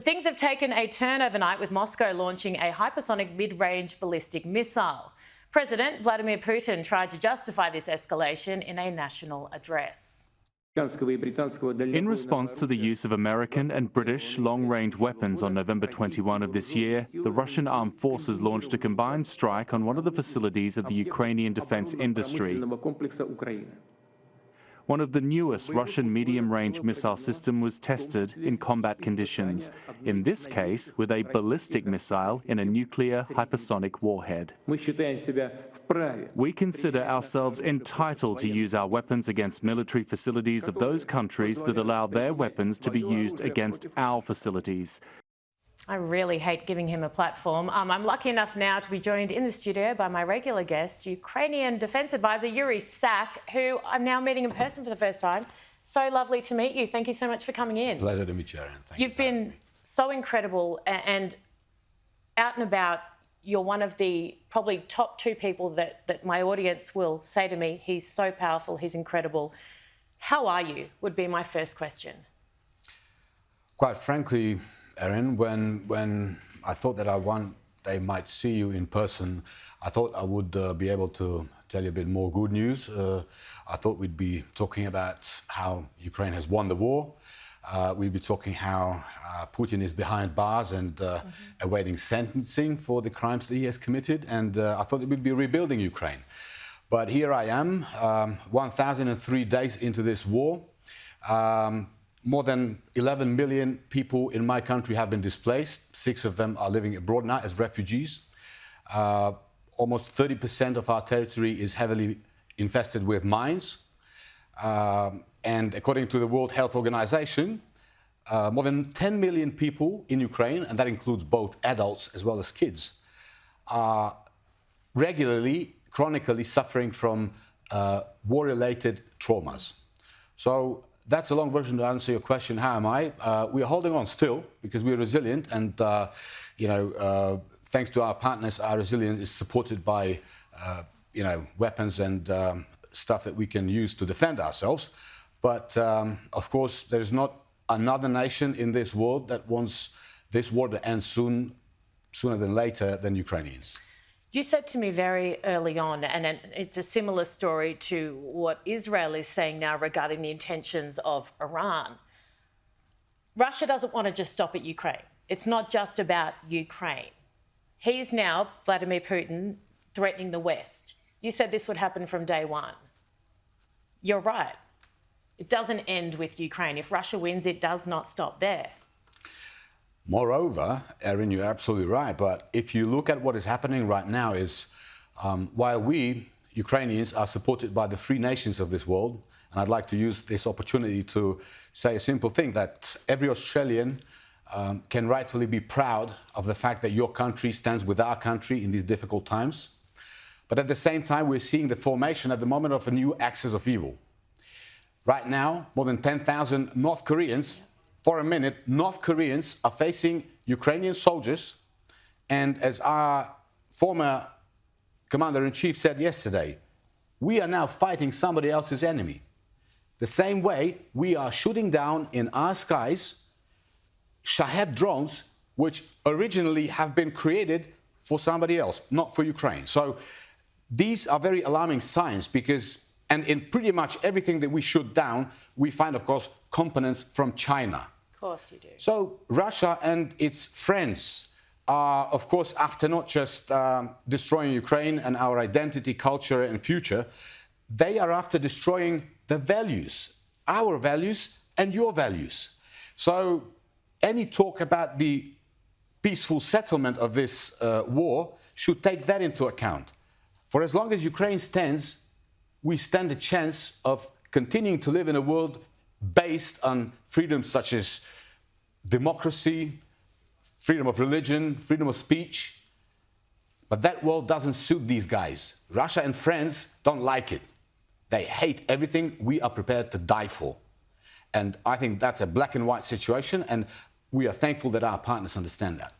Things have taken a turn overnight with Moscow launching a hypersonic mid-range ballistic missile. President Vladimir Putin tried to justify this escalation in a national address. In response to the use of American and British long-range weapons on November 21 of this year, the Russian armed forces launched a combined strike on one of the facilities of the Ukrainian defense industry. One of the newest Russian medium-range missile systems was tested in combat conditions, in this case with a ballistic missile in a nuclear hypersonic warhead. We consider ourselves entitled to use our weapons against military facilities of those countries that allow their weapons to be used against our facilities. I really hate giving him a platform. I'm lucky enough now to be joined in the studio by my regular guest, Ukrainian Defence Advisor Yuriy, who I'm now meeting in person for the first time. So lovely to meet you. Thank you so much for coming in. Pleasure to meet you, Erin. You've been so incredible and out and about. You're one of the probably top two people that my audience will say to me, he's so powerful, he's incredible. How are you, would be my first question. Quite frankly, Erin, when I thought that they might see you in person, I thought I would be able to tell you a bit more good news. I thought we'd be talking about how Ukraine has won the war. We'd be talking how Putin is behind bars and awaiting sentencing for the crimes that he has committed. And I thought we'd be rebuilding Ukraine. But here I am, 1,003 days into this war. More than 11 million people in my country have been displaced. 6 of them are living abroad now as refugees. Almost 30% of our territory is heavily infested with mines. And according to the World Health Organization, more than 10 million people in Ukraine, and that includes both adults as well as kids, are regularly, chronically suffering from war-related traumas. So that's a long version to answer your question, how am I? We are holding on still because we're resilient and, thanks to our partners, our resilience is supported by, weapons and stuff that we can use to defend ourselves. But, of course, there is not another nation in this world that wants this war to end sooner than later than Ukrainians. You said to me very early on, and it's a similar story to what Israel is saying now regarding the intentions of Iran. Russia doesn't want to just stop at Ukraine. It's not just about Ukraine. He's now, Vladimir Putin, threatening the West. You said this would happen from day one. You're right. It doesn't end with Ukraine. If Russia wins, it does not stop there. Moreover, Erin, you're absolutely right. But if you look at what is happening right now is, while we, Ukrainians, are supported by the free nations of this world, and I'd like to use this opportunity to say a simple thing, that every Australian can rightfully be proud of the fact that your country stands with our country in these difficult times. But at the same time, we're seeing the formation at the moment of a new axis of evil. Right now, more than 10,000 North Koreans, for a minute, North Koreans are facing Ukrainian soldiers, and as our former commander-in-chief said yesterday, we are now fighting somebody else's enemy. The same way we are shooting down in our skies Shahed drones, which originally have been created for somebody else, not for Ukraine. So these are very alarming signs because, and in pretty much everything that we shoot down, we find, of course, components from China. Of course you do. So Russia and its friends are, of course, after not just destroying Ukraine and our identity, culture and future, they are after destroying the values, our values and your values. So any talk about the peaceful settlement of this war should take that into account. For as long as Ukraine stands, we stand a chance of continuing to live in a world based on freedoms such as democracy, freedom of religion, freedom of speech. But that world doesn't suit these guys. Russia and friends don't like it. They hate everything we are prepared to die for. And I think that's a black and white situation, and we are thankful that our partners understand that.